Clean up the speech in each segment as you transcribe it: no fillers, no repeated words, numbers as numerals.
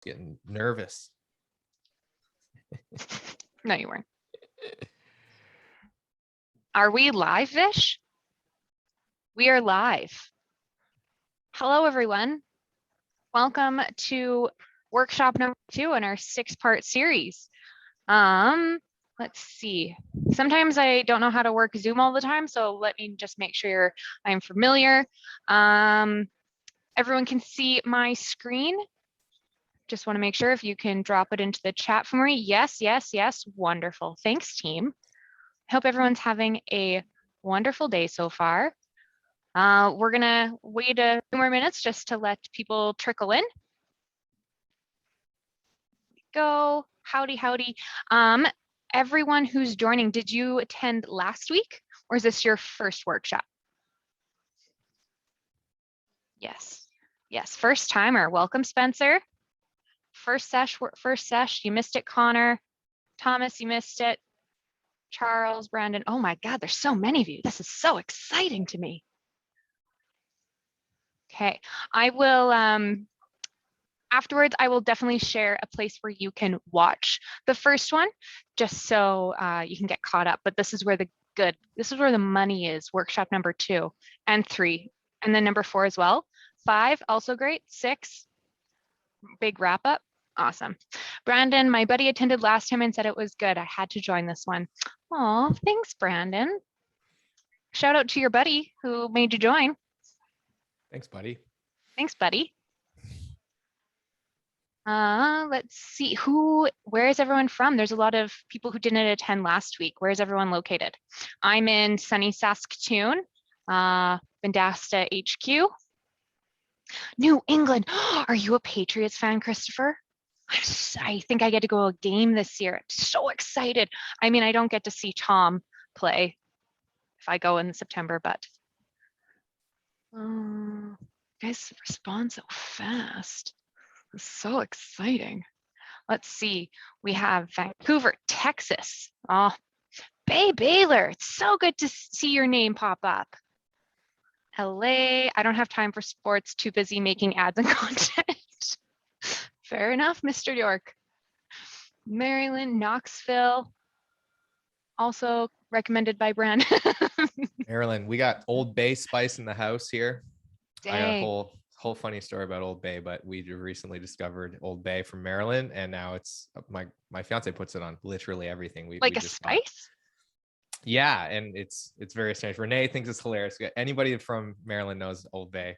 Getting nervous. No, you weren't. Are we live, Vish? We are live. Hello, everyone. Welcome to workshop number 2 in our 6-part series. Let's see. Sometimes I don't know how to work Zoom all the time, so let me just make sure I'm familiar. Everyone can see my screen. Just want to make sure if you can drop it into the chat for me. Yes, yes, yes. Wonderful. Thanks, team. I hope everyone's having a wonderful day so far. We're gonna wait a few more minutes just to let people trickle in. Go, howdy, howdy. Everyone who's joining, did you attend last week or is this your first workshop? Yes, yes, first timer. Welcome, Spencer. First sesh, you missed it, Connor. Thomas, you missed it. Charles, Brandon. Oh my God, there's so many of you. This is so exciting to me. Okay, I will, afterwards, I will definitely share a place where you can watch the first one, just so you can get caught up. But this is where this is where the money is, workshop number 2 and 3, and then number 4 as well. 5, also great. 6, big wrap up. Awesome. Brandon, my buddy attended last time and said it was good. I had to join this one. Oh, thanks, Brandon. Shout out to your buddy who made you join. Thanks, buddy. Thanks, buddy. Let's see, where is everyone from? There's a lot of people who didn't attend last week. Where is everyone located? I'm in sunny Saskatoon, Vendasta HQ. New England. Are you a Patriots fan, Christopher? I think I get to go to a game this year. I'm so excited. I mean, I don't get to see Tom play if I go in September, but you guys respond so fast. It's so exciting. Let's see. We have Vancouver, Texas. Oh, Bay Baylor. It's so good to see your name pop up. LA. I don't have time for sports. Too busy making ads and content. Fair enough, Mr. York. Maryland, Knoxville. Also recommended by Brand. Maryland, we got Old Bay spice in the house here. Dang. I got a whole funny story about Old Bay, but we recently discovered Old Bay from Maryland, and now it's my fiance puts it on literally everything. We like a just spice? Bought. Yeah, and it's very strange. Renee thinks it's hilarious. Anybody from Maryland knows Old Bay.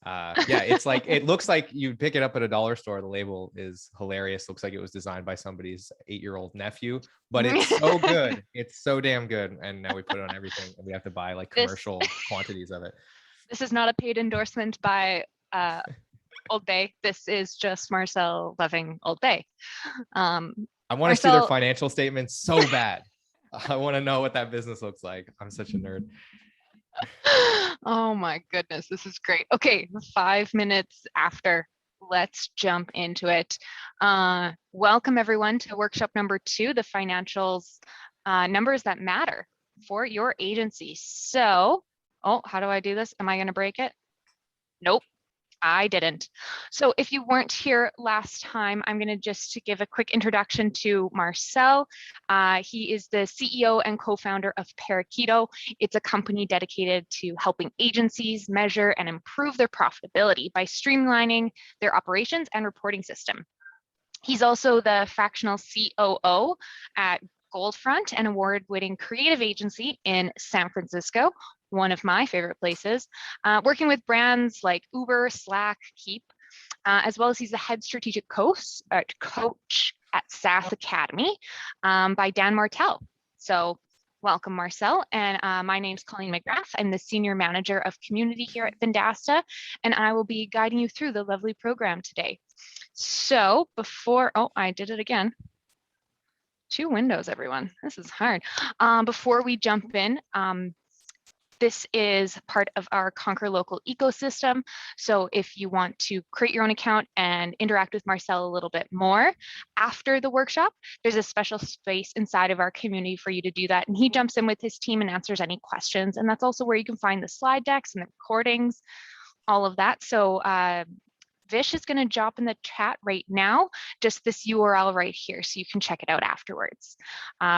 Yeah, it's like, it looks like you pick it up at a dollar store. The label is hilarious. Looks like it was designed by somebody's 8-year-old nephew, but it's so good. It's so damn good. And now we put it on everything, and we have to buy like commercial quantities of it. This is not a paid endorsement by Old Bay. This is just Marcel loving Old Bay. I want to see their financial statements so bad. I want to know what that business looks like. I'm such a nerd. Oh my goodness, this is great. Okay, 5 minutes after, let's jump into it. Welcome everyone to workshop number 2, the financials, numbers that matter for your agency. So, oh, how do I do this? Am I going to break it? Nope. I didn't. So if you weren't here last time, I'm going to just give a quick introduction to Marcel. He is the CEO and co-founder of Parakeeto. It's a company dedicated to helping agencies measure and improve their profitability by streamlining their operations and reporting system. He's also the fractional COO at Goldfront, an award-winning creative agency in San Francisco, one of my favorite places, working with brands like Uber, Slack, Keep, as well as he's the head strategic coach at SaaS Academy by Dan Martell. So welcome, Marcel. And my name's Colleen McGrath. I'm the senior manager of community here at Vendasta, and I will be guiding you through the lovely program today. So before, oh, I did it again. 2 windows, everyone. This is hard. Before we jump in, this is part of our Conquer Local ecosystem. So if you want to create your own account and interact with Marcel a little bit more after the workshop, there's a special space inside of our community for you to do that. And he jumps in with his team and answers any questions. And that's also where you can find the slide decks and the recordings, all of that. So Vish is going to drop in the chat right now, just this URL right here, so you can check it out afterwards.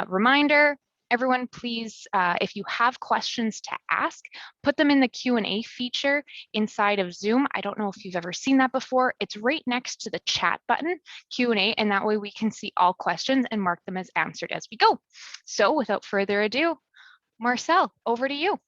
Reminder, everyone, please, if you have questions to ask, put them in the Q&A feature inside of Zoom. I don't know if you've ever seen that before. It's right next to the chat button, Q&A, and that way we can see all questions and mark them as answered as we go. So without further ado, Marcel, over to you.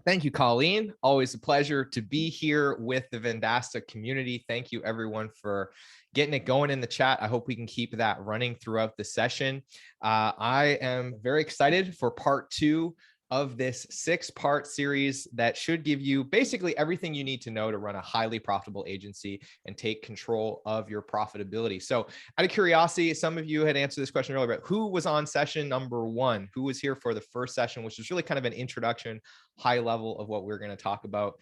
Thank you, Colleen. Always a pleasure to be here with the Vendasta community. Thank you, everyone, for getting it going in the chat. I hope we can keep that running throughout the session. I am very excited for part 2 of this 6-part series that should give you basically everything you need to know to run a highly profitable agency and take control of your profitability. So out of curiosity, some of you had answered this question earlier, but who was on session number 1? Who was here for the first session, which was really kind of an introduction, high level of what we're going to talk about?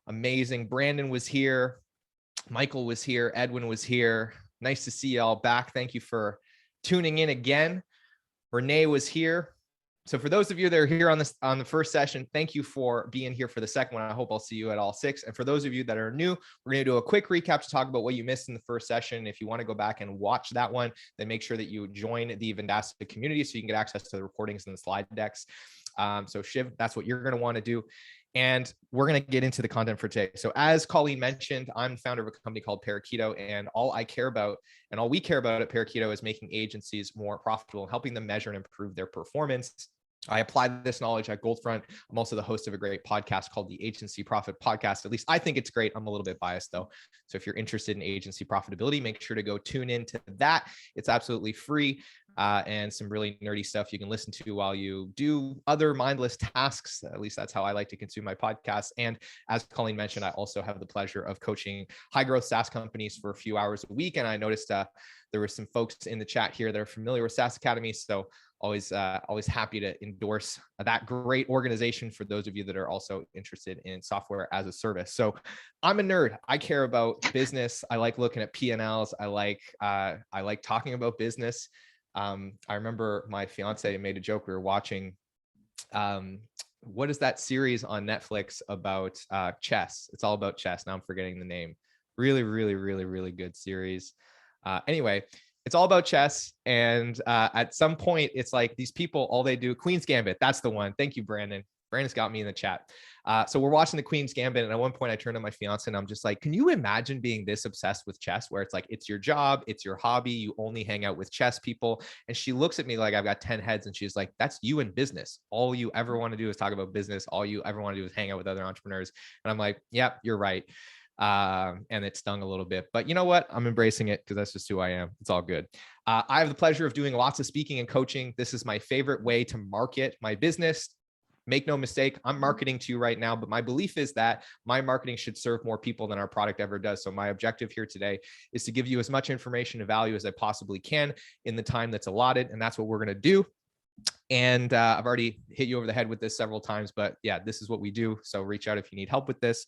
Amazing. Brandon was here. Michael was here. Edwin was here. Nice to see you all back. Thank you for tuning in again. Renee was here. So for those of you that are here on the first session, thank you for being here for the second one. I hope I'll see you at all 6. And for those of you that are new, we're going to do a quick recap to talk about what you missed in the first session. If you want to go back and watch that one, then make sure that you join the Vendasta community so you can get access to the recordings and the slide decks. So Shiv, that's what you're going to want to do. And we're going to get into the content for today. So as Colleen mentioned, I'm the founder of a company called Parakeeto, and all I care about and all we care about at Parakeeto is making agencies more profitable and helping them measure and improve their performance. I apply this knowledge at Goldfront. I'm also the host of a great podcast called the Agency Profit Podcast. At least I think it's great. I'm a little bit biased though. So if you're interested in agency profitability, make sure to go tune into that. It's absolutely free and some really nerdy stuff you can listen to while you do other mindless tasks. At least that's how I like to consume my podcast. And as Colleen mentioned, I also have the pleasure of coaching high growth SaaS companies for a few hours a week. And I noticed there were some folks in the chat here that are familiar with SaaS Academy. So always happy to endorse that great organization for those of you that are also interested in software as a service. So I'm a nerd. I care about business. I like looking at P&Ls. I like talking about business. I remember my fiance made a joke. We were watching, what is that series on Netflix about chess? It's all about chess. Now I'm forgetting the name. Really, really, really, really good series. Anyway, it's all about chess. And at some point, it's like these people, all they do, Queen's Gambit. That's the one. Thank you, Brandon. Brandon's got me in the chat. So we're watching the Queen's Gambit. And at one point I turned to my fiance and I'm just like, can you imagine being this obsessed with chess where it's like, it's your job, it's your hobby. You only hang out with chess people. And she looks at me like I've got 10 heads. And she's like, that's you in business. All you ever want to do is talk about business. All you ever want to do is hang out with other entrepreneurs. And I'm like, yep, you're right. And it stung a little bit, but you know what? I'm embracing it because that's just who I am. It's all good. I have the pleasure of doing lots of speaking and coaching. This is my favorite way to market my business. Make no mistake, I'm marketing to you right now, but my belief is that my marketing should serve more people than our product ever does. So my objective here today is to give you as much information and value as I possibly can in the time that's allotted. And that's what we're going to do. And I've already hit you over the head with this several times, but yeah, this is what we do. So reach out if you need help with this.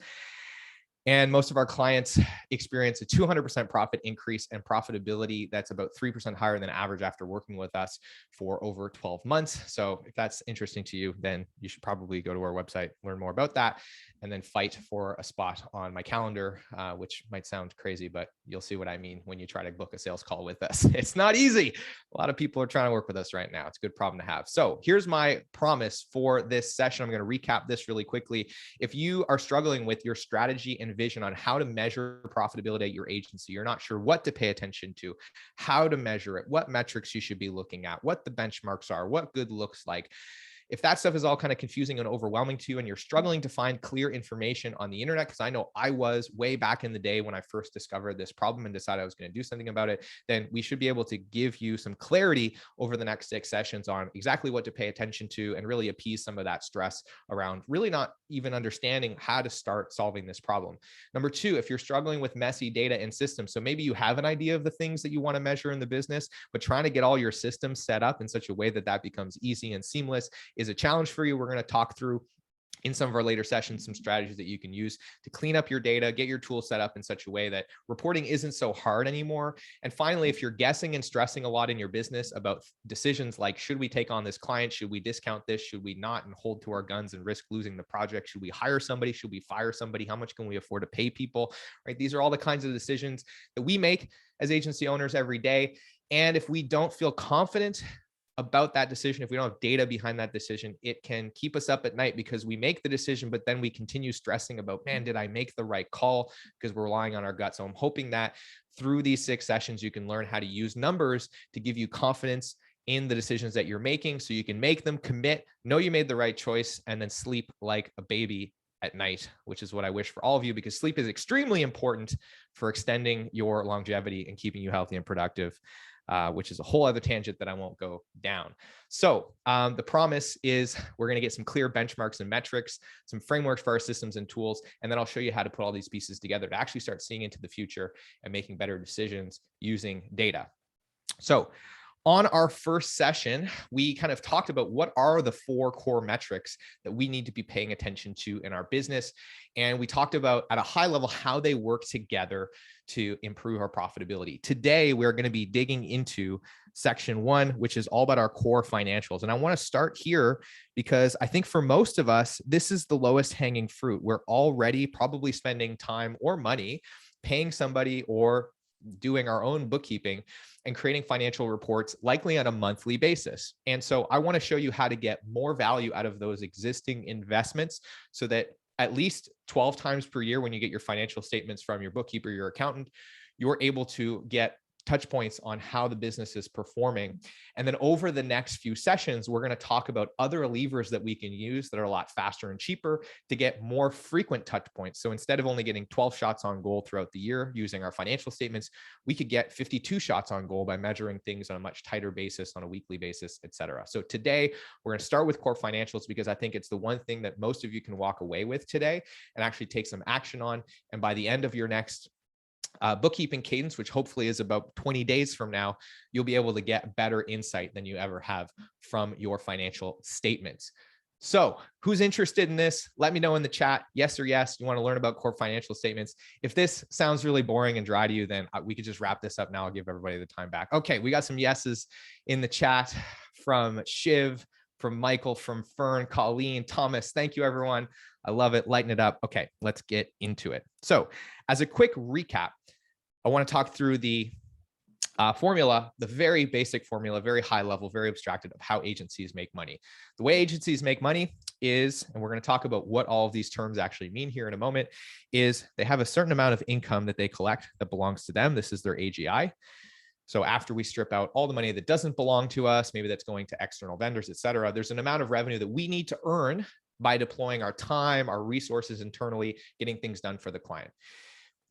And most of our clients experience a 200% profit increase and profitability that's about 3% higher than average after working with us for over 12 months. So if that's interesting to you, then you should probably go to our website, learn more about that, and then fight for a spot on my calendar, which might sound crazy, but you'll see what I mean when you try to book a sales call with us. It's not easy. A lot of people are trying to work with us right now. It's a good problem to have. So here's my promise for this session. I'm going to recap this really quickly. If you are struggling with your strategy and vision on how to measure profitability at your agency, you're not sure what to pay attention to, how to measure it, what metrics you should be looking at, what the benchmarks are, what good looks like. If that stuff is all kind of confusing and overwhelming to you and you're struggling to find clear information on the internet, because I know I was way back in the day when I first discovered this problem and decided I was going to do something about it, then we should be able to give you some clarity over the next 6 sessions on exactly what to pay attention to and really appease some of that stress around really not even understanding how to start solving this problem. Number 2, if you're struggling with messy data and systems, so maybe you have an idea of the things that you want to measure in the business, but trying to get all your systems set up in such a way that that becomes easy and seamless is a challenge for you. We're going to talk through in some of our later sessions, some strategies that you can use to clean up your data, get your tool set up in such a way that reporting isn't so hard anymore. And finally, if you're guessing and stressing a lot in your business about decisions like, should we take on this client? Should we discount this? Should we not, and hold to our guns and risk losing the project? Should we hire somebody? Should we fire somebody? How much can we afford to pay people? Right? These are all the kinds of decisions that we make as agency owners every day. And if we don't feel confident about that decision, if we don't have data behind that decision, it can keep us up at night because we make the decision, but then we continue stressing about, man, did I make the right call? Because we're relying on our gut. So I'm hoping that through these 6 sessions, you can learn how to use numbers to give you confidence in the decisions that you're making so you can make them, commit, know you made the right choice, and then sleep like a baby at night, which is what I wish for all of you, because sleep is extremely important for extending your longevity and keeping you healthy and productive. Which is a whole other tangent that I won't go down. So the promise is we're going to get some clear benchmarks and metrics, some frameworks for our systems and tools, and then I'll show you how to put all these pieces together to actually start seeing into the future and making better decisions using data. So on our first session, we kind of talked about what are the 4 core metrics that we need to be paying attention to in our business. And we talked about at a high level how they work together to improve our profitability. Today, we're going to be digging into section 1, which is all about our core financials. And I want to start here because I think for most of us, this is the lowest hanging fruit. We're already probably spending time or money paying somebody or doing our own bookkeeping and creating financial reports, likely on a monthly basis. And so I want to show you how to get more value out of those existing investments so that at least 12 times per year, when you get your financial statements from your bookkeeper, your accountant, you're able to get touch points on how the business is performing. And then over the next few sessions, we're going to talk about other levers that we can use that are a lot faster and cheaper to get more frequent touch points. So instead of only getting 12 shots on goal throughout the year using our financial statements, we could get 52 shots on goal by measuring things on a much tighter basis, on a weekly basis, et cetera. So today we're going to start with core financials because I think it's the one thing that most of you can walk away with today and actually take some action on. And by the end of your next bookkeeping cadence, which hopefully is about 20 days from now, you'll be able to get better insight than you ever have from your financial statements. So who's interested in this? Let me know in the chat, yes or yes. You want to learn about core financial statements. If this sounds really boring and dry to you, then we could just wrap this up now. I'll give everybody the time back. Okay, we got some yeses in the chat from Shiv, from Michael, from Fern, Colleen, Thomas. Thank you, everyone. I love it. Lighten it up. Okay, let's get into it. So as a quick recap, I want to talk through the formula, the very basic formula, very high level, very abstracted of how agencies make money. The way agencies make money is, and we're going to talk about what all of these terms actually mean here in a moment, is they have a certain amount of income that they collect that belongs to them. This is their AGI. So after we strip out all the money that doesn't belong to us, maybe that's going to external vendors, et cetera, there's an amount of revenue that we need to earn by deploying our time, our resources internally, getting things done for the client.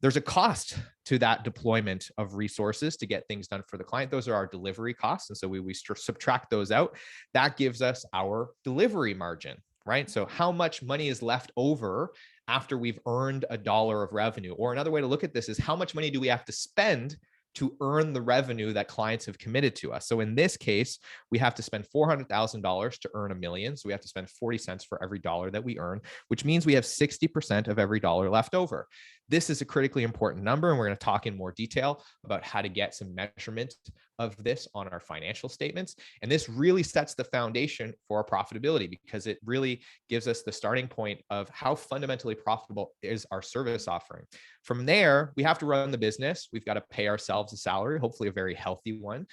There's a cost to that deployment of resources to get things done for the client. Those are our delivery costs. And so we subtract those out. That gives us our delivery margin, right? So how much money is left over after we've earned $1 of revenue? Or another way to look at this is how much money do we have to spend to earn the revenue that clients have committed to us? So in this case, we have to spend $400,000 to earn $1 million. So we have to spend 40 cents for every dollar that we earn, which means we have 60% of every dollar left over. This is a critically important number, and we're going to talk in more detail about how to get some measurement of this on our financial statements. And this really sets the foundation for our profitability because it really gives us the starting point of how fundamentally profitable is our service offering. From there, we have to run the business. We've got to pay ourselves a salary, hopefully a very healthy one,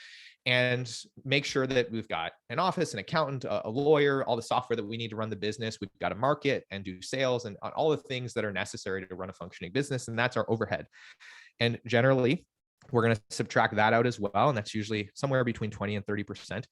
and make sure that we've got an office, an accountant, a lawyer, all the software that we need to run the business. We've got to market and do sales and all the things that are necessary to run a functioning business. And that's our overhead. And generally, we're going to subtract that out as well. And that's usually somewhere between 20 and 30%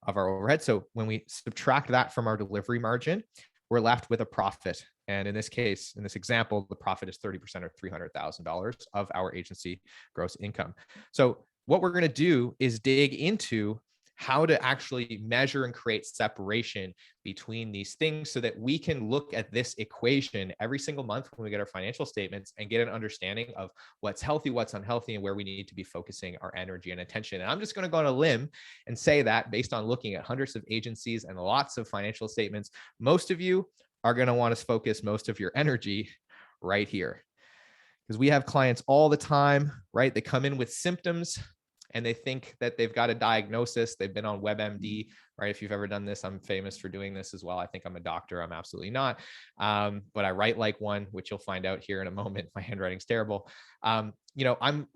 of our overhead. So when we subtract that from our delivery margin, we're left with a profit. And in this case, in this example, the profit is 30% or $300,000 of our agency gross income. So what we're going to do is dig into how to actually measure and create separation between these things so that we can look at this equation every single month when we get our financial statements and get an understanding of what's healthy, what's unhealthy, and where we need to be focusing our energy and attention. And I'm just going to go on a limb and say that based on looking at hundreds of agencies and lots of financial statements, most of you are going to want to focus most of your energy right here. Because we have clients all the time, right? They come in with symptoms and they think that they've got a diagnosis. They've been on WebMD, right? If you've ever done this, I'm famous for doing this as well. I think I'm a doctor. I'm absolutely not. But I write like one, which you'll find out here in a moment. My handwriting's terrible. A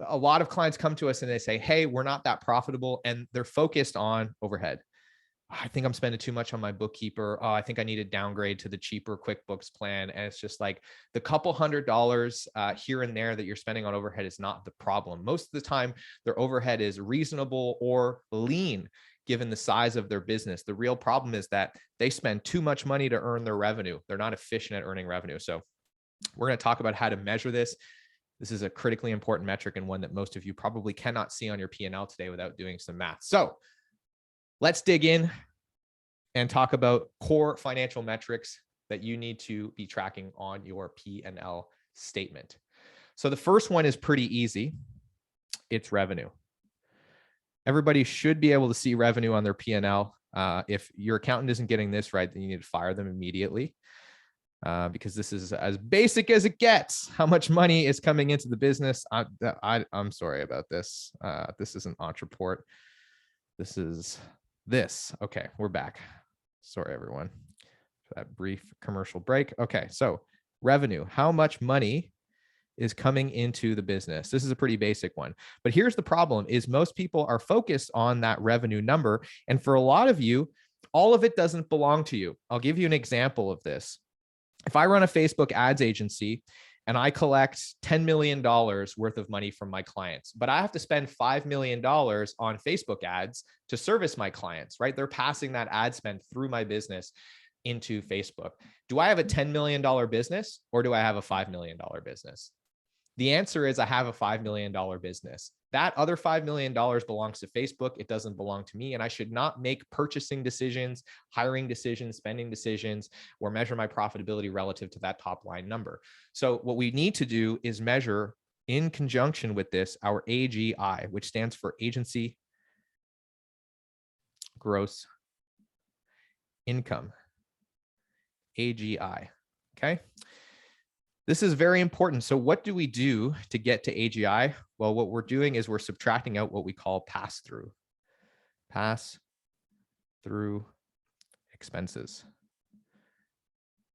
lot of clients come to us and they say, hey, we're not that profitable. And they're focused on overhead. I think I'm spending too much on my bookkeeper. Oh, I think I need to downgrade to the cheaper QuickBooks plan. And it's just like the couple $100 here and there that you're spending on overhead is not the problem. Most of the time, their overhead is reasonable or lean given the size of their business. The real problem is that they spend too much money to earn their revenue. They're not efficient at earning revenue. So we're going to talk about how to measure this. This is a critically important metric and one that most of you probably cannot see on your P&L today without doing some math. So let's dig in and talk about core financial metrics that you need to be tracking on your P&L statement. So the first one is pretty easy. It's revenue. Everybody should be able to see revenue on their P&L. If your accountant isn't getting this right, then you need to fire them immediately because this is as basic as it gets. How much money is coming into the business? I'm sorry about this. This isn't Entreport. This is this. Okay, we're back. Sorry, everyone, for that brief commercial break. Okay, so revenue. How much money is coming into the business? This is a pretty basic one. But here's the problem is most people are focused on that revenue number. And for a lot of you, all of it doesn't belong to you. I'll give you an example of this. If I run a Facebook ads agency and I collect $10 million worth of money from my clients, but I have to spend $5 million on Facebook ads to service my clients, right? They're passing that ad spend through my business into Facebook. Do I have a $10 million business or do I have a $5 million business? The answer is I have a $5 million business. That other $5 million belongs to Facebook. It doesn't belong to me. And I should not make purchasing decisions, hiring decisions, spending decisions, or measure my profitability relative to that top line number. So what we need to do is measure in conjunction with this, our AGI, which stands for Agency Gross Income, AGI, okay? This is very important. So what do we do to get to AGI? Well, what we're doing is we're subtracting out what we call pass-through expenses,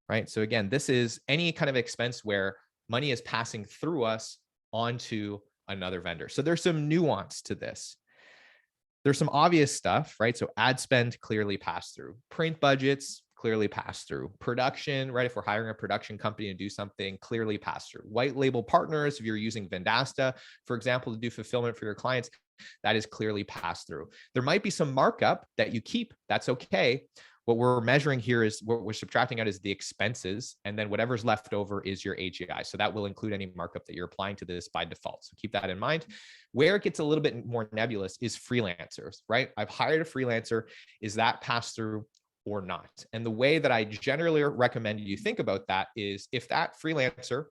right? So again, this is any kind of expense where money is passing through us onto another vendor. So there's some nuance to this. There's some obvious stuff, right? So ad spend clearly pass through, print budgets clearly pass through, production, right? If we're hiring a production company to do something, clearly pass through. White label partners, if you're using Vendasta, for example, to do fulfillment for your clients, that is clearly pass through. There might be some markup that you keep, that's okay. What we're measuring here is what we're subtracting out is the expenses, and then whatever's left over is your AGI. So that will include any markup that you're applying to this by default. So keep that in mind. Where it gets a little bit more nebulous is freelancers, right? I've hired a freelancer. Is that pass through or not? And the way that I generally recommend you think about that is if that freelancer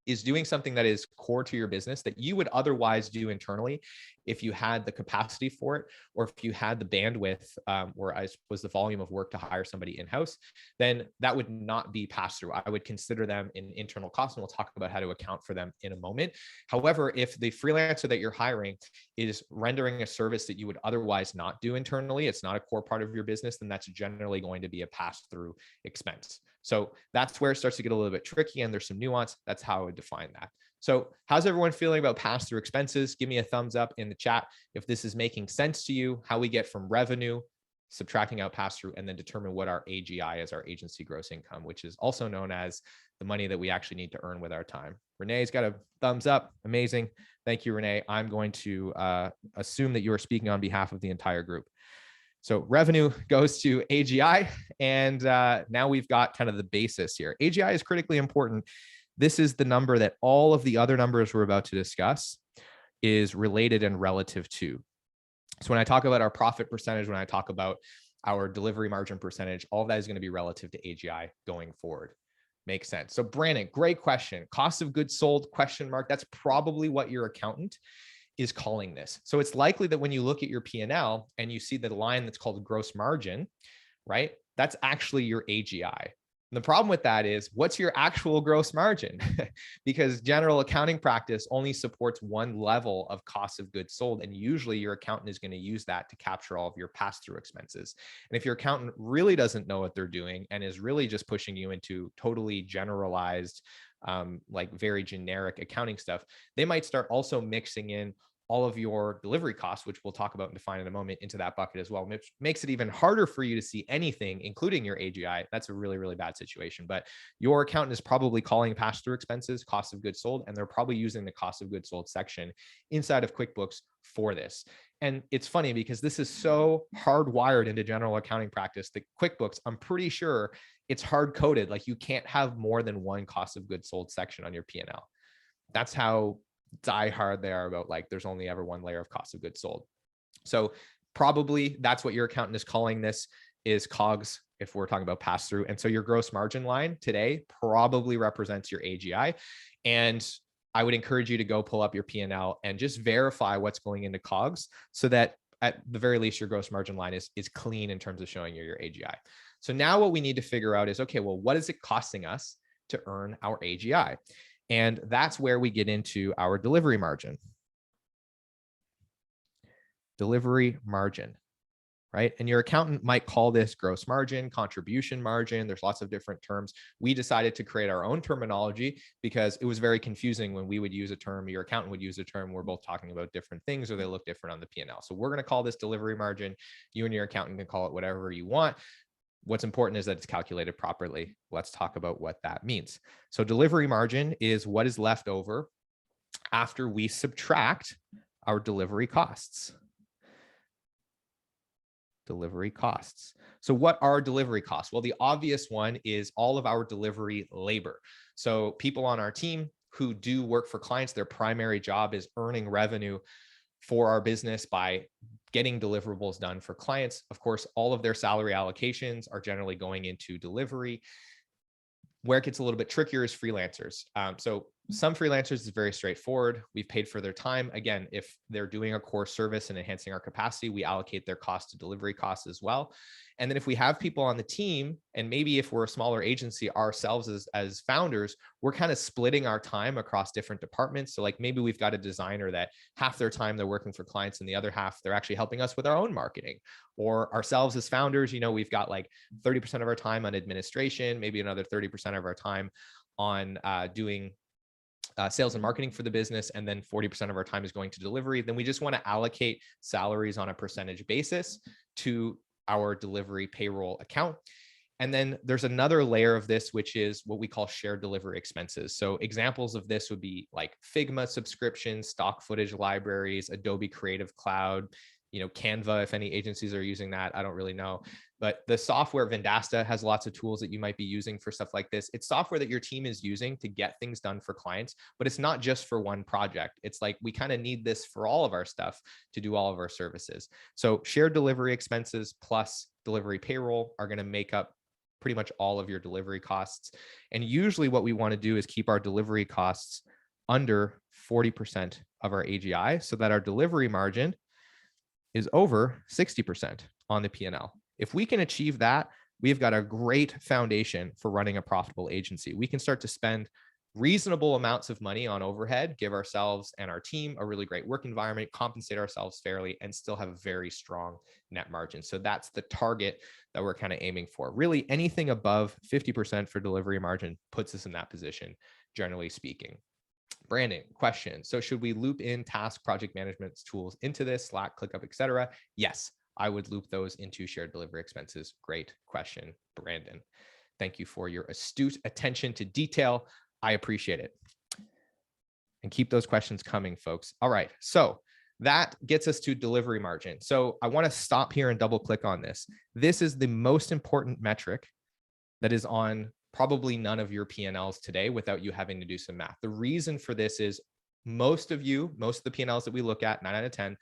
is doing something that is core to your business that you would otherwise do internally if you had the capacity for it, or if you had the bandwidth or I suppose the volume of work to hire somebody in-house, then that would not be passed through. I would consider them an internal cost, and we'll talk about how to account for them in a moment. However, if the freelancer that you're hiring is rendering a service that you would otherwise not do internally, it's not a core part of your business, then that's generally going to be a pass-through expense. So that's where it starts to get a little bit tricky, and there's some nuance. That's how I would define that. So how's everyone feeling about pass-through expenses? Give me a thumbs up in the chat if this is making sense to you, how we get from revenue, subtracting out pass-through, and then determine what our AGI is, our agency gross income, which is also known as the money that we actually need to earn with our time. Renee's got a thumbs up. Amazing. Thank you, Renee. I'm going to assume that you are speaking on behalf of the entire group. So revenue goes to AGI, and now we've got kind of the basis here. AGI is critically important. This is the number that all of the other numbers we're about to discuss is related and relative to. So when I talk about our profit percentage, when I talk about our delivery margin percentage, all of that is going to be relative to AGI going forward. Makes sense. So Brandon, great question. Cost of goods sold, ? That's probably what your accountant is calling this. So it's likely that when you look at your P&L and you see the line that's called gross margin, right? That's actually your AGI. And the problem with that is, what's your actual gross margin? Because general accounting practice only supports one level of cost of goods sold. And usually your accountant is going to use that to capture all of your pass-through expenses. And if your accountant really doesn't know what they're doing and is really just pushing you into totally generalized, like very generic accounting stuff, they might start also mixing in all of your delivery costs, which we'll talk about and define in a moment, into that bucket as well, which makes it even harder for you to see anything, including your AGI. That's a really, really bad situation. But your accountant is probably calling pass-through expenses cost of goods sold, and they're probably using the cost of goods sold section inside of QuickBooks for this. And it's funny because this is so hardwired into general accounting practice that QuickBooks, I'm pretty sure it's hard coded. Like, you can't have more than one cost of goods sold section on your P&L. That's how die hard they are about, like, there's only ever one layer of cost of goods sold. So probably that's what your accountant is calling this, is COGS, if we're talking about pass through. And so your gross margin line today probably represents your AGI. And I would encourage you to go pull up your P&L and just verify what's going into COGS, so that at the very least your gross margin line is clean in terms of showing you your AGI. So now what we need to figure out is, okay, well, what is it costing us to earn our AGI? And that's where we get into our delivery margin. Delivery margin, right? And your accountant might call this gross margin, contribution margin. There's lots of different terms. We decided to create our own terminology because it was very confusing when we would use a term, your accountant would use a term, we're both talking about different things, or they look different on the P&L. So we're going to call this delivery margin. You and your accountant can call it whatever you want. What's important is that it's calculated properly. Let's talk about what that means. So delivery margin is what is left over after we subtract our delivery costs. Delivery costs. So what are delivery costs? Well, the obvious one is all of our delivery labor. So people on our team who do work for clients, their primary job is earning revenue for our business by getting deliverables done for clients. Of course, all of their salary allocations are generally going into delivery. Where it gets a little bit trickier is freelancers. So some freelancers is very straightforward. We've paid for their time. Again, if they're doing a core service and enhancing our capacity, we allocate their cost to delivery costs as well. And then if we have people on the team, and maybe if we're a smaller agency ourselves as founders, we're kind of splitting our time across different departments. So like maybe we've got a designer that half their time they're working for clients and the other half they're actually helping us with our own marketing. Or ourselves as founders, we've got like 30% of our time on administration, maybe another 30% of our time on doing sales and marketing for the business, and then 40% of our time is going to delivery. Then we just want to allocate salaries on a percentage basis to our delivery payroll account. And then there's another layer of this, which is what we call shared delivery expenses. So examples of this would be like Figma subscriptions, stock footage libraries, Adobe Creative Cloud, Canva, if any agencies are using that, I don't really know. But the software Vendasta has lots of tools that you might be using for stuff like this. It's software that your team is using to get things done for clients, but it's not just for one project. It's like, we kind of need this for all of our stuff to do all of our services. So shared delivery expenses plus delivery payroll are going to make up pretty much all of your delivery costs. And usually what we want to do is keep our delivery costs under 40% of our AGI, so that our delivery margin is over 60% on the P&L. If we can achieve that, we've got a great foundation for running a profitable agency. We can start to spend reasonable amounts of money on overhead, give ourselves and our team a really great work environment, compensate ourselves fairly, and still have a very strong net margin. So that's the target that we're kind of aiming for. Really, anything above 50% for delivery margin puts us in that position, generally speaking. Brandon, question. So should we loop in task project management tools into this, Slack, ClickUp, et cetera? Yes, I would loop those into shared delivery expenses. Great question, Brandon. Thank you for your astute attention to detail. I appreciate it. And keep those questions coming, folks. All right, so that gets us to delivery margin. So I want to stop here and double click on this. This is the most important metric that is on probably none of your P&Ls today without you having to do some math. The reason for this is most of the P&Ls that we look at, 9 out of 10,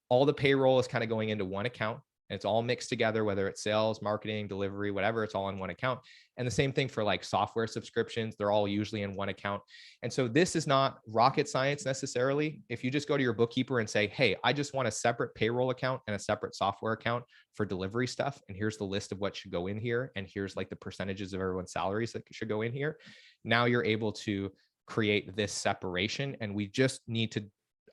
all the payroll is kind of going into one account. And it's all mixed together, whether it's sales, marketing, delivery, whatever, it's all in one account. And the same thing for like software subscriptions, they're all usually in one account. And so this is not rocket science necessarily. If you just go to your bookkeeper and say, hey, I just want a separate payroll account and a separate software account for delivery stuff, and here's the list of what should go in here, and here's like the percentages of everyone's salaries that should go in here. Now you're able to create this separation, and we just need to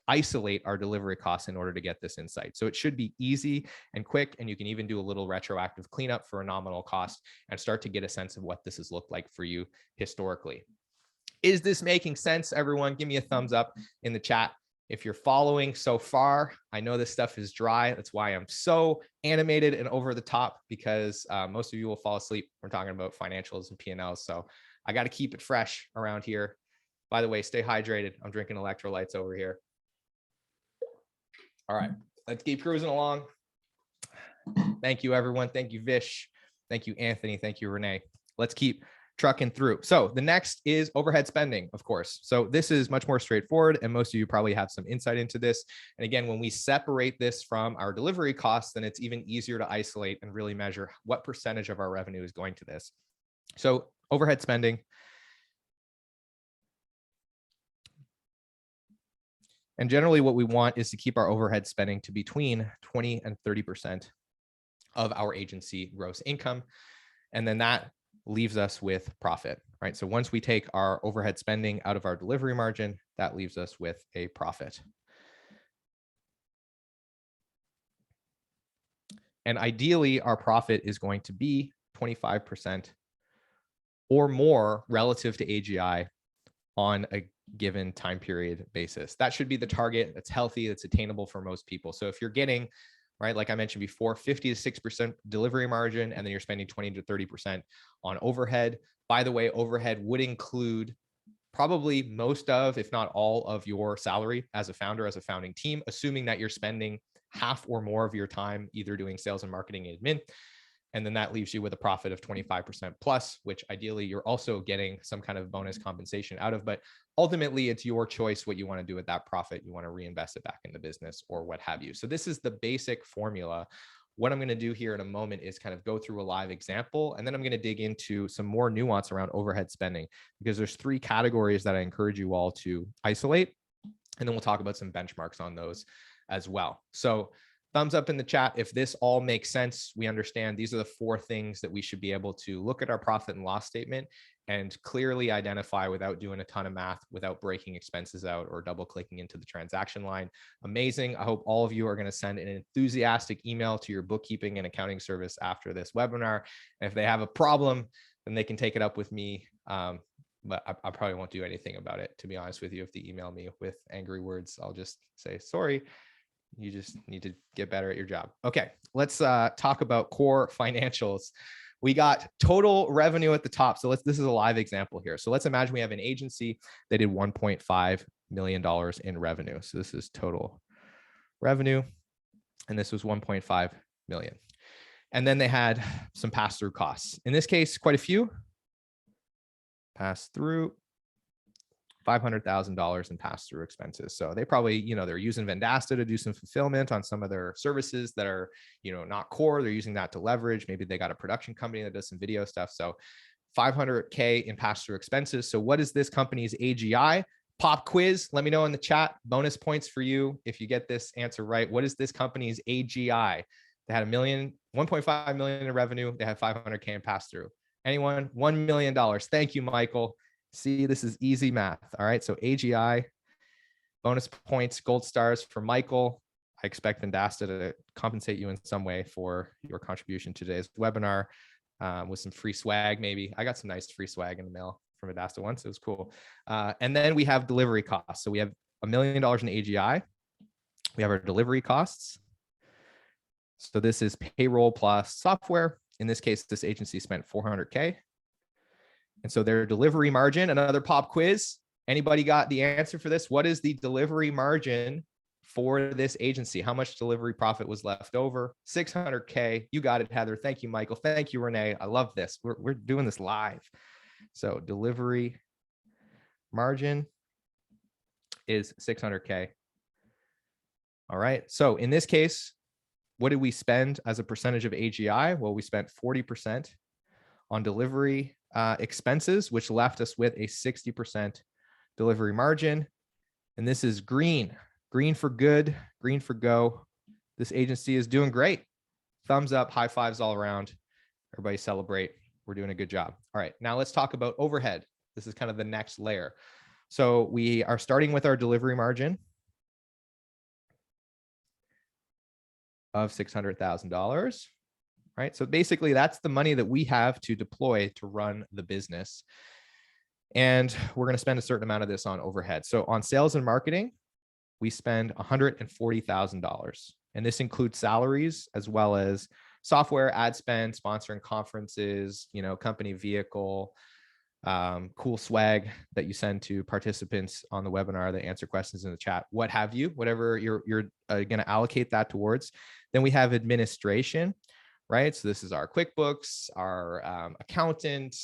isolate our delivery costs in order to get this insight. So it should be easy and quick, and you can even do a little retroactive cleanup for a nominal cost and start to get a sense of what this has looked like for you historically. Is this making sense, everyone? Give me a thumbs up in the chat if you're following so far. I know this stuff is dry. That's why I'm so animated and over the top, because most of you will fall asleep. We're talking about financials and P&Ls. So I got to keep it fresh around here. By the way, stay hydrated. I'm drinking electrolytes over here. All right, let's keep cruising along. Thank you, everyone. Thank you, Vish. Thank you, Anthony. Thank you, Renee. Let's keep trucking through. So the next is overhead spending, of course. So this is much more straightforward, and most of you probably have some insight into this. And again, when we separate this from our delivery costs, then it's even easier to isolate and really measure what percentage of our revenue is going to this. So overhead spending. And generally what we want is to keep our overhead spending to between 20 and 30% of our agency gross income. And then that leaves us with profit, right? So once we take our overhead spending out of our delivery margin, that leaves us with a profit. And ideally, our profit is going to be 25% or more relative to AGI on a given time period basis. That should be the target. That's healthy. That's attainable for most people. So if you're getting, right, like I mentioned before, 50 to 6% delivery margin, and then you're spending 20 to 30% on overhead. By the way, overhead would include probably most of, if not all of your salary as a founder, as a founding team, assuming that you're spending half or more of your time either doing sales and marketing and admin. And then that leaves you with a profit of 25% plus, which ideally you're also getting some kind of bonus compensation out of. But ultimately, it's your choice what you want to do with that profit. You want to reinvest it back in the business or what have you. So this is the basic formula. What I'm going to do here in a moment is kind of go through a live example, and then I'm going to dig into some more nuance around overhead spending, because there's 3 categories that I encourage you all to isolate. And then we'll talk about some benchmarks on those as well. So thumbs up in the chat if this all makes sense. We understand these are the 4 things that we should be able to look at our profit and loss statement and clearly identify without doing a ton of math, without breaking expenses out or double clicking into the transaction line. Amazing. I hope all of you are going to send an enthusiastic email to your bookkeeping and accounting service after this webinar. And if they have a problem, then they can take it up with me. But I probably won't do anything about it, to be honest with you. If they email me with angry words, I'll just say, sorry. You just need to get better at your job. Okay, let's talk about core financials. We got total revenue at the top. So this is a live example here. So let's imagine we have an agency that did $1.5 million in revenue. So this is total revenue, and this was 1.5 million. And then they had some pass-through costs. In this case, quite a few. Pass-through. $500,000 in pass-through expenses. So they probably, they're using Vendasta to do some fulfillment on some of their services that are, not core. They're using that to leverage. Maybe they got a production company that does some video stuff. So $500K in pass-through expenses. So what is this company's AGI? Pop quiz. Let me know in the chat. Bonus points for you if you get this answer right. What is this company's AGI? They had $1.5 million in revenue. They had $500K in pass-through. Anyone? $1 million. Thank you, Michael. See, this is easy math. All right. So AGI, bonus points, gold stars for Michael. I expect Vendasta to compensate you in some way for your contribution to today's webinar with some free swag. Maybe I got some nice free swag in the mail from Vendasta once. It was cool. And then we have delivery costs. So we have $1 million in AGI. We have our delivery costs. So this is payroll plus software. In this case, this agency spent $400K. And so their delivery margin, another pop quiz. Anybody got the answer for this? What is the delivery margin for this agency? How much delivery profit was left over? $600K. You got it, Heather. Thank you, Michael. Thank you, Renee. I love this. We're doing this live. So delivery margin is $600K. All right. So in this case, What did we spend as a percentage of AGI? Well, we spent 40% on delivery expenses, which left us with a 60% delivery margin. And this is green for good, green for go. This agency is doing great. Thumbs up, high fives all around. Everybody celebrate. We're doing a good job. All right, now let's talk about overhead. This is kind of the next layer. So we are starting with our delivery margin of $600,000, right? So basically that's the money that we have to deploy to run the business. And we're going to spend a certain amount of this on overhead. So on sales and marketing, we spend $140,000. And this includes salaries as well as software, ad spend, sponsoring conferences, company vehicle, cool swag that you send to participants on the webinar that answer questions in the chat, what have you, whatever you're going to allocate that towards. Then we have administration, right? So this is our QuickBooks, our accountant,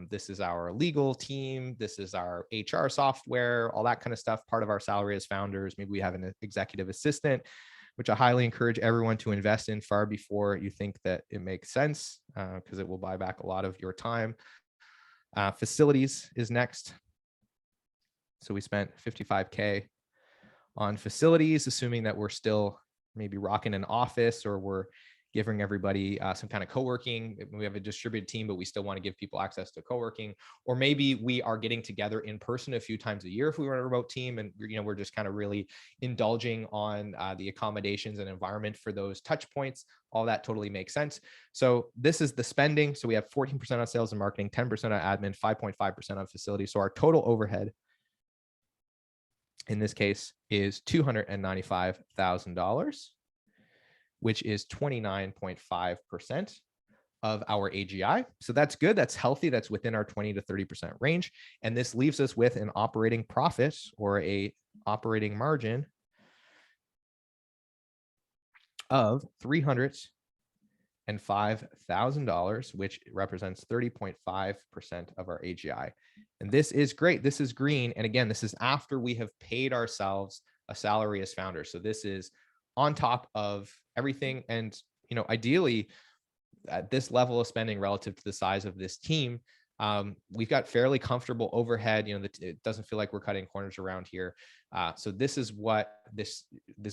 this is our legal team, this is our HR software, all that kind of stuff, part of our salary as founders. Maybe we have an executive assistant, which I highly encourage everyone to invest in far before you think that it makes sense, because it will buy back a lot of your time. Facilities is next. So we spent $55K on facilities, assuming that we're still maybe rocking an office, or we're giving everybody some kind of co-working. We have a distributed team, but we still want to give people access to co-working. Or maybe we are getting together in person a few times a year if we run a remote team, and we're just kind of really indulging on the accommodations and environment for those touch points. All that totally makes sense. So this is the spending. So we have 14% on sales and marketing, 10% on admin, 5.5% on facilities. So our total overhead in this case is $295,000, which is 29.5% of our AGI. So that's good. That's healthy. That's within our 20 to 30% range. And this leaves us with an operating profit, or a operating margin, of $305,000, which represents 30.5% of our AGI. And this is great. This is green. And again, this is after we have paid ourselves a salary as founders. So this is on top of everything. And, ideally at this level of spending relative to the size of this team, we've got fairly comfortable overhead. It doesn't feel like we're cutting corners around here. So this is what this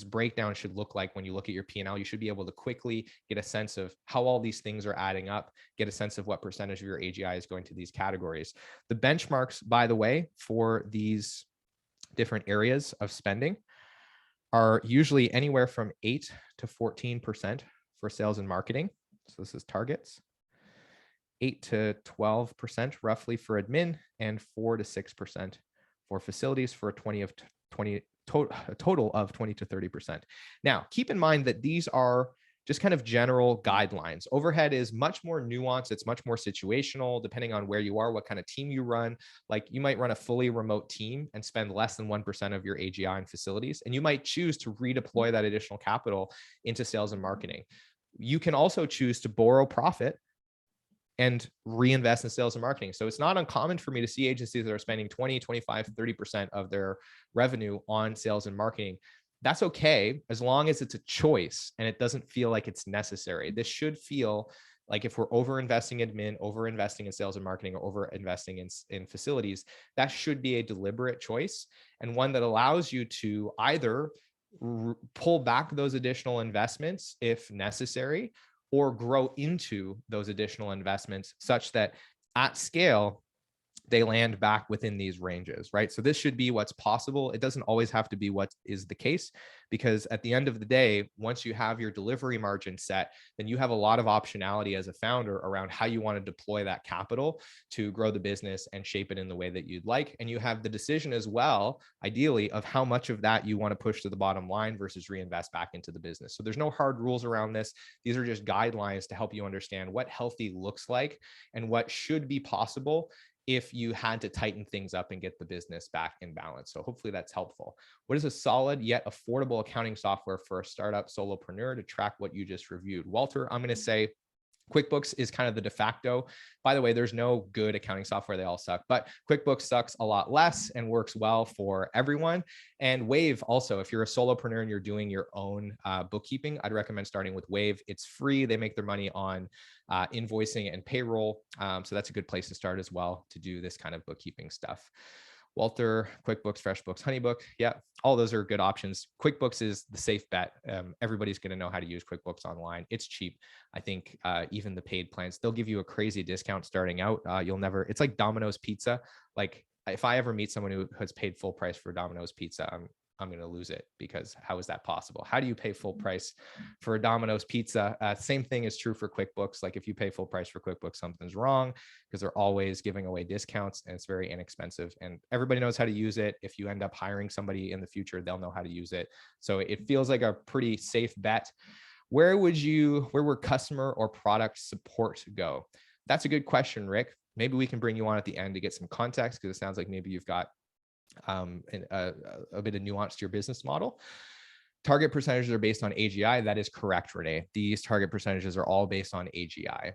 breakdown should look like. When you look at your P&L, you should be able to quickly get a sense of how all these things are adding up, get a sense of what percentage of your AGI is going to these categories. The benchmarks, by the way, for these different areas of spending are usually anywhere from 8 to 14% for sales and marketing. So this is targets. 8 to 12% roughly for admin, and 4 to 6% for facilities, for a total of 20 to 30%. Now, keep in mind that these are just kind of general guidelines. Overhead is much more nuanced. It's much more situational, depending on where you are, what kind of team you run. Like, you might run a fully remote team and spend less than 1% of your AGI in facilities, and you might choose to redeploy that additional capital into sales and marketing. You can also choose to borrow profit and reinvest in sales and marketing. So it's not uncommon for me to see agencies that are spending 20, 25, 30% of their revenue on sales and marketing. That's okay, as long as it's a choice and it doesn't feel like it's necessary. This should feel like, if we're over-investing in admin, over-investing in sales and marketing, or over-investing in facilities, that should be a deliberate choice, and one that allows you to either pull back those additional investments if necessary, or grow into those additional investments such that at scale, they land back within these ranges, right? So this should be what's possible. It doesn't always have to be what is the case, because at the end of the day, once you have your delivery margin set, then you have a lot of optionality as a founder around how you want to deploy that capital to grow the business and shape it in the way that you'd like. And you have the decision as well, ideally, of how much of that you want to push to the bottom line versus reinvest back into the business. So there's no hard rules around this. These are just guidelines to help you understand what healthy looks like and what should be possible if you had to tighten things up and get the business back in balance. So hopefully that's helpful. What is a solid yet affordable accounting software for a startup solopreneur to track what you just reviewed? Walter, I'm going to say QuickBooks is kind of the de facto. By the way, there's no good accounting software. They all suck, but QuickBooks sucks a lot less and works well for everyone. And Wave also, if you're a solopreneur and you're doing your own bookkeeping, I'd recommend starting with Wave. It's free. They make their money on invoicing and payroll. So that's a good place to start as well to do this kind of bookkeeping stuff. Walter, QuickBooks, FreshBooks, HoneyBook. Yeah, all those are good options. QuickBooks is the safe bet. Everybody's going to know how to use QuickBooks online. It's cheap. I think even the paid plans, they'll give you a crazy discount starting out. You'll never, it's like Domino's Pizza. Like if I ever meet someone who has paid full price for Domino's Pizza, I'm going to lose it, because how is that possible? How do you pay full price for a Domino's Pizza? Same thing is true for QuickBooks. Like if you pay full price for QuickBooks, something's wrong, because they're always giving away discounts and it's very inexpensive and everybody knows how to use it. If you end up hiring somebody in the future, they'll know how to use it. So it feels like a pretty safe bet. Where would customer or product support go? That's a good question, Rick. Maybe we can bring you on at the end to get some context, because it sounds like maybe you've got a bit of nuance to your business model. Target percentages are based on AGI. That is correct, Renee. These target percentages are all based on AGI.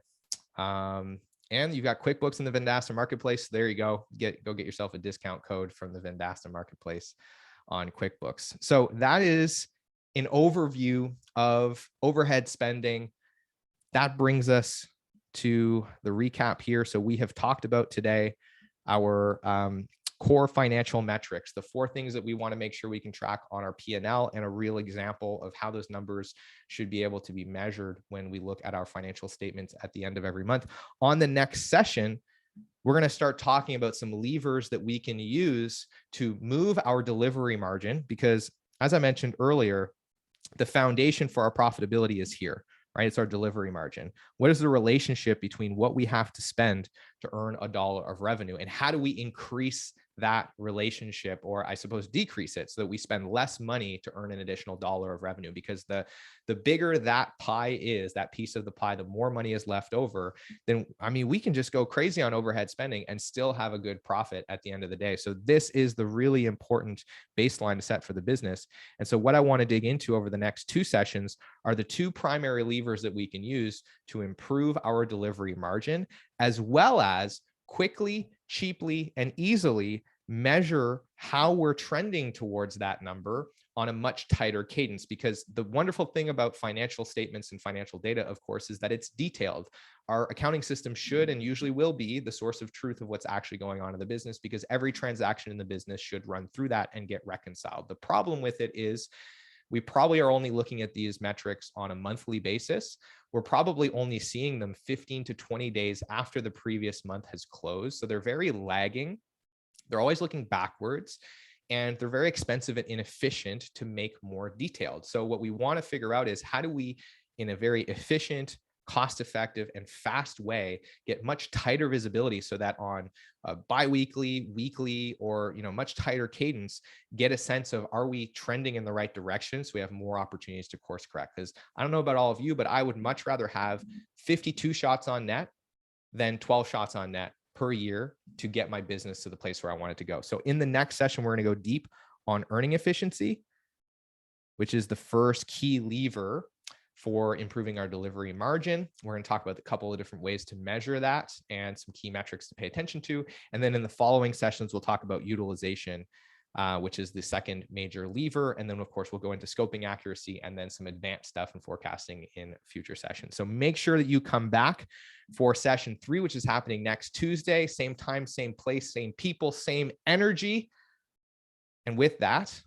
And you've got QuickBooks in the Vendasta marketplace. There you go. Go get yourself a discount code from the Vendasta marketplace on QuickBooks. So that is an overview of overhead spending. That brings us to the recap here. So we have talked about today our core financial metrics, the 4 things that we want to make sure we can track on our P&L, and a real example of how those numbers should be able to be measured when we look at our financial statements at the end of every month. On the next session, we're going to start talking about some levers that we can use to move our delivery margin, because as I mentioned earlier, the foundation for our profitability is here, right? It's our delivery margin. What is the relationship between what we have to spend to earn $1 of revenue, and how do we increase that relationship, or I suppose decrease it, so that we spend less money to earn an additional $1 of revenue? Because the bigger that pie is, that piece of the pie, the more money is left over, then I mean, we can just go crazy on overhead spending and still have a good profit at the end of the day. So this is the really important baseline to set for the business. And so what I want to dig into over the next 2 sessions are the 2 primary levers that we can use to improve our delivery margin, as well as quickly, cheaply, and easily measure how we're trending towards that number on a much tighter cadence. Because the wonderful thing about financial statements and financial data, of course, is that it's detailed. Our accounting system should and usually will be the source of truth of what's actually going on in the business, because every transaction in the business should run through that and get reconciled. The problem with it is we probably are only looking at these metrics on a monthly basis. We're probably only seeing them 15 to 20 days after the previous month has closed. So they're very lagging. They're always looking backwards, and they're very expensive and inefficient to make more detailed. So what we want to figure out is, how do we, in a very efficient, cost-effective, and fast way, get much tighter visibility, so that on a bi-weekly, weekly, or much tighter cadence, get a sense of, are we trending in the right direction, so we have more opportunities to course correct? Because I don't know about all of you, but I would much rather have 52 shots on net than 12 shots on net per year to get my business to the place where I want it to go. So in the next session, we're going to go deep on earning efficiency, which is the first key lever for improving our delivery margin. We're going to talk about a couple of different ways to measure that and some key metrics to pay attention to. And then in the following sessions, we'll talk about utilization, which is the second major lever. And then of course, we'll go into scoping accuracy and then some advanced stuff and forecasting in future sessions. So make sure that you come back for session 3, which is happening next Tuesday, same time, same place, same people, same energy. And with that,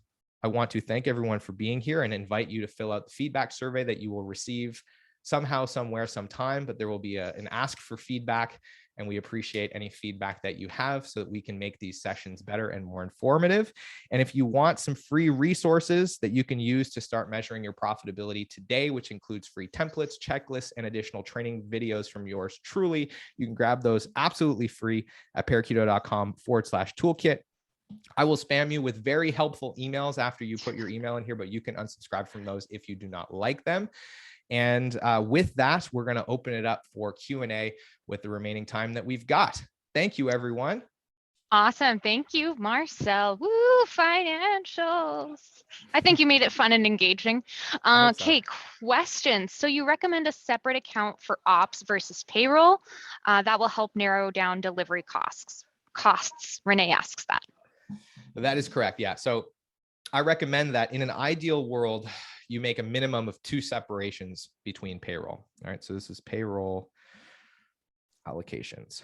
I want to thank everyone for being here and invite you to fill out the feedback survey that you will receive somehow, somewhere, sometime, but there will be an ask for feedback, and we appreciate any feedback that you have so that we can make these sessions better and more informative. And if you want some free resources that you can use to start measuring your profitability today, which includes free templates, checklists, and additional training videos from yours truly, you can grab those absolutely free at parakeeto.com/toolkit. I will spam you with very helpful emails after you put your email in here, but you can unsubscribe from those if you do not like them. And with that, we're going to open it up for Q&A with the remaining time that we've got. Thank you, everyone. Awesome. Thank you, Marcel. Woo, financials. I think you made it fun and engaging. I hope so. Okay, questions. So you recommend a separate account for ops versus payroll. That will help narrow down delivery costs. Renee asks that. That is correct. Yeah. So I recommend that in an ideal world, you make a minimum of 2 separations between payroll. All right. So this is payroll allocations.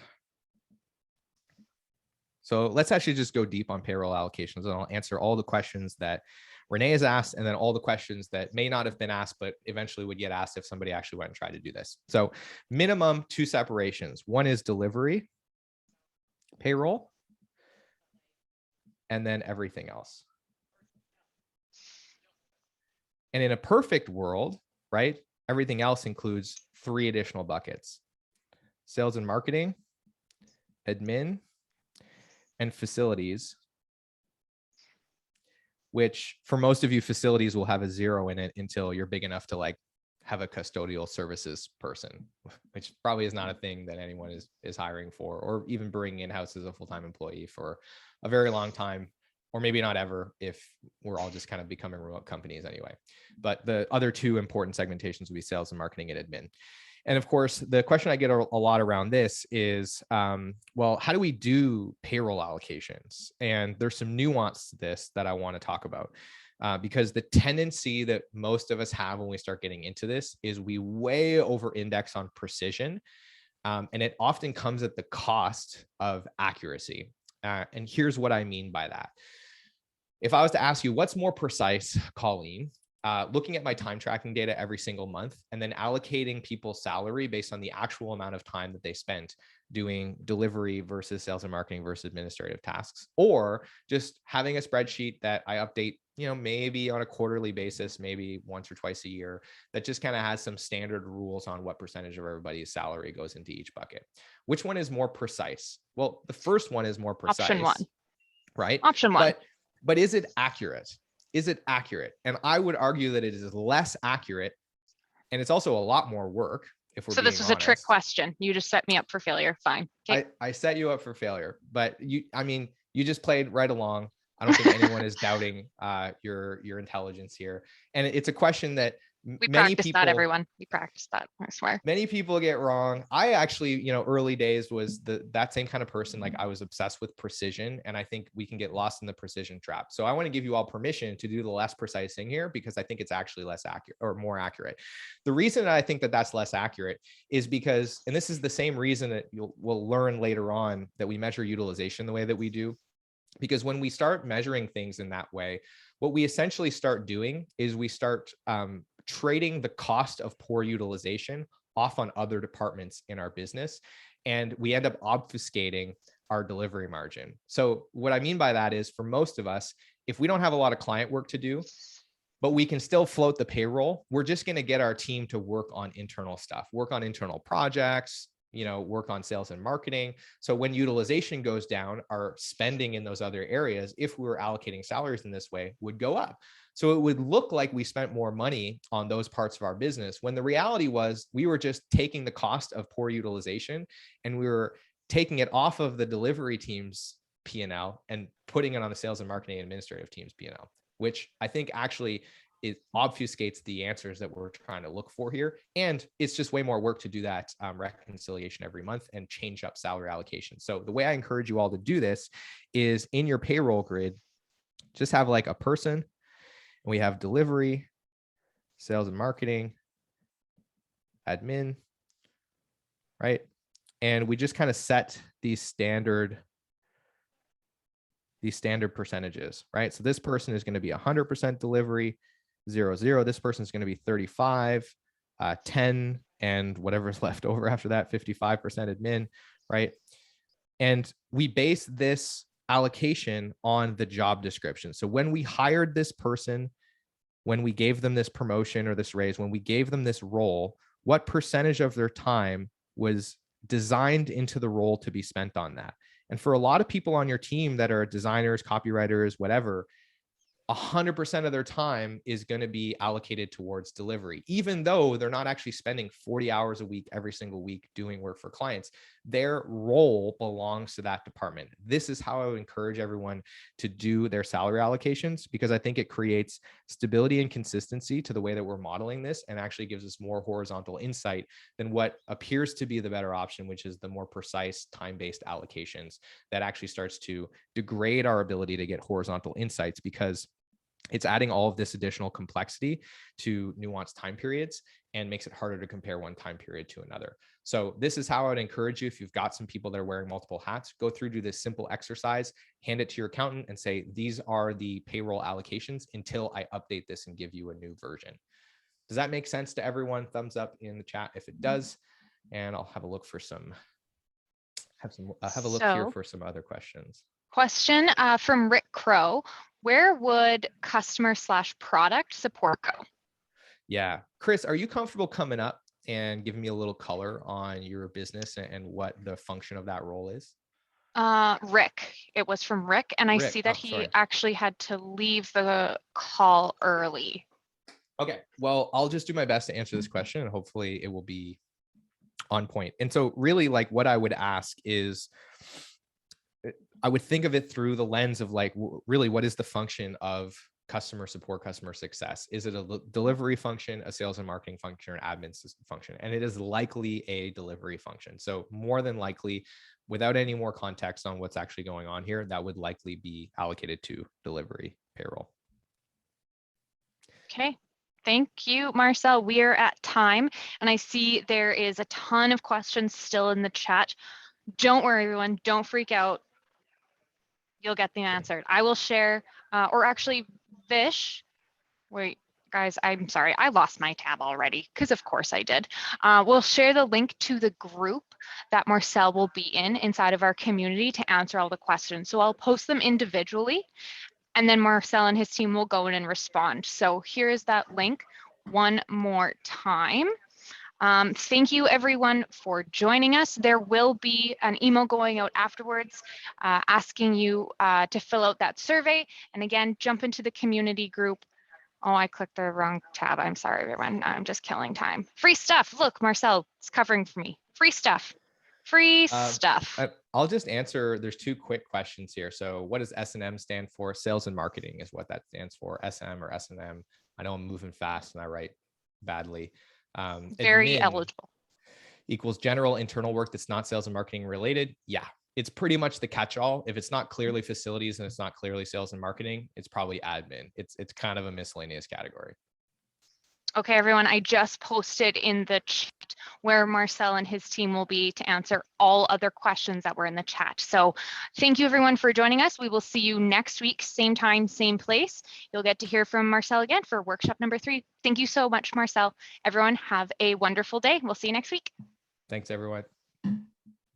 So let's actually just go deep on payroll allocations, and I'll answer all the questions that Renee has asked, and then all the questions that may not have been asked, but eventually would get asked if somebody actually went and tried to do this. So minimum 2 separations. One is delivery, payroll, and then everything else. And in a perfect world, right, everything else includes 3 additional buckets: sales and marketing, admin, and facilities, which for most of you, facilities will have a 0 in it until you're big enough to like have a custodial services person, which probably is not a thing that anyone is hiring for, or even bringing in-house as a full-time employee for a very long time, or maybe not ever if we're all just kind of becoming remote companies anyway. But the other 2 important segmentations would be sales and marketing and admin. And of course, the question I get a lot around this is, well, how do we do payroll allocations? And there's some nuance to this that I want to talk about, because the tendency that most of us have when we start getting into this is we way over index on precision. And it often comes at the cost of accuracy. And here's what I mean by that. If I was to ask you, what's more precise, Colleen, looking at my time tracking data every single month and then allocating people's salary based on the actual amount of time that they spent doing delivery versus sales and marketing versus administrative tasks, or just having a spreadsheet that I update, maybe on a quarterly basis, maybe once or twice a year, that just kind of has some standard rules on what percentage of everybody's salary goes into each bucket? Which one is more precise? Well, the first one is more precise. Option 1. Right? Option 1. But is it accurate? Is it accurate? And I would argue that it is less accurate, and it's also a lot more work. If we're so this was honest. A trick question. You just set me up for failure. Fine. Okay. I set you up for failure, but you just played right along. I don't think anyone is doubting your intelligence here. And it's a question that we practiced that, everyone. We practiced that, I swear. Many people get wrong. I actually, early days was that same kind of person. Like, I was obsessed with precision, and I think we can get lost in the precision trap. So I want to give you all permission to do the less precise thing here, because I think it's actually less accurate or more accurate. The reason that I think that that's less accurate is because, and this is the same reason that we'll learn later on, that we measure utilization the way that we do. Because when we start measuring things in that way, what we essentially start doing is we start trading the cost of poor utilization off on other departments in our business, and we end up obfuscating our delivery margin. So what I mean by that is, for most of us, if we don't have a lot of client work to do, but we can still float the payroll, we're just going to get our team to work on internal stuff, work on internal projects, work on sales and marketing. So when utilization goes down, our spending in those other areas, if we were allocating salaries in this way, would go up. So it would look like we spent more money on those parts of our business, when the reality was we were just taking the cost of poor utilization and we were taking it off of the delivery team's P&L and putting it on the sales and marketing and administrative team's P&L, which I think actually it obfuscates the answers that we're trying to look for here. And it's just way more work to do that reconciliation every month and change up salary allocation. So the way I encourage you all to do this is, in your payroll grid, just have like a person, and we have delivery, sales and marketing, admin, right? And we just kind of set these standard percentages, right? So this person is going to be 100% delivery, 0, this person is going to be 35, 10, and whatever's left over after that, 55% admin, right? And we base this allocation on the job description. So when we hired this person, when we gave them this promotion or this raise, when we gave them this role, what percentage of their time was designed into the role to be spent on that? And for a lot of people on your team that are designers, copywriters, whatever, 100% of their time is going to be allocated towards delivery, even though they're not actually spending 40 hours a week every single week doing work for clients. Their role belongs to that department. This is how I would encourage everyone to do their salary allocations, because I think it creates stability and consistency to the way that we're modeling this, and actually gives us more horizontal insight than what appears to be the better option, which is the more precise time-based allocations that actually starts to degrade our ability to get horizontal insights, because it's adding all of this additional complexity to nuanced time periods and makes it harder to compare one time period to another. So this is how I would encourage you, if you've got some people that are wearing multiple hats, go through, do this simple exercise, hand it to your accountant and say, these are the payroll allocations until I update this and give you a new version. Does that make sense to everyone? Thumbs up in the chat if it does. And I'll have a look for some, have a look here for some other questions. Question from Rick Crow. Where would customer/product support go? Yeah. Chris, are you comfortable coming up and giving me a little color on your business and what the function of that role is? Rick. It was from Rick, and I see that he actually had to leave the call early. Okay. Well, I'll just do my best to answer this question, and hopefully it will be on point. And so really, like, what I would ask is, I would think of it through the lens of like, really, what is the function of customer support, customer success? Is it a delivery function, a sales and marketing function, or an admin function? And it is likely a delivery function. So more than likely, without any more context on what's actually going on here, that would likely be allocated to delivery payroll. Okay. Thank you, Marcel. We are at time, and I see there is a ton of questions still in the chat. Don't worry, everyone. Don't freak out. You'll get them answered. I will share, or actually, Vish, wait, guys, I'm sorry. I lost my tab already, because of course I did. We'll share the link to the group that Marcel will be in inside of our community to answer all the questions. So I'll post them individually, and then Marcel and his team will go in and respond. So here's that link one more time. Thank you, everyone, for joining us. There will be an email going out afterwards asking you to fill out that survey. And again, jump into the community group. Oh, I clicked the wrong tab. I'm sorry, everyone. I'm just killing time. Free stuff. Look, Marcel, it's covering for me. Free stuff. Free stuff. I'll just answer. There's two quick questions here. So what does S&M stand for? Sales and marketing is what that stands for. SM or S&M. I know I'm moving fast and I write badly. Very eligible. Equals general internal work that's not sales and marketing related. Yeah, it's pretty much the catch-all. If it's not clearly facilities and it's not clearly sales and marketing, it's probably admin. It's kind of a miscellaneous category. Okay, everyone, I just posted in the chat where Marcel and his team will be to answer all other questions that were in the chat. So thank you, everyone, for joining us. We will see you next week, same time, same place. You'll get to hear from Marcel again for workshop number 3. Thank you so much, Marcel. Everyone, have a wonderful day. We'll see you next week. Thanks, everyone.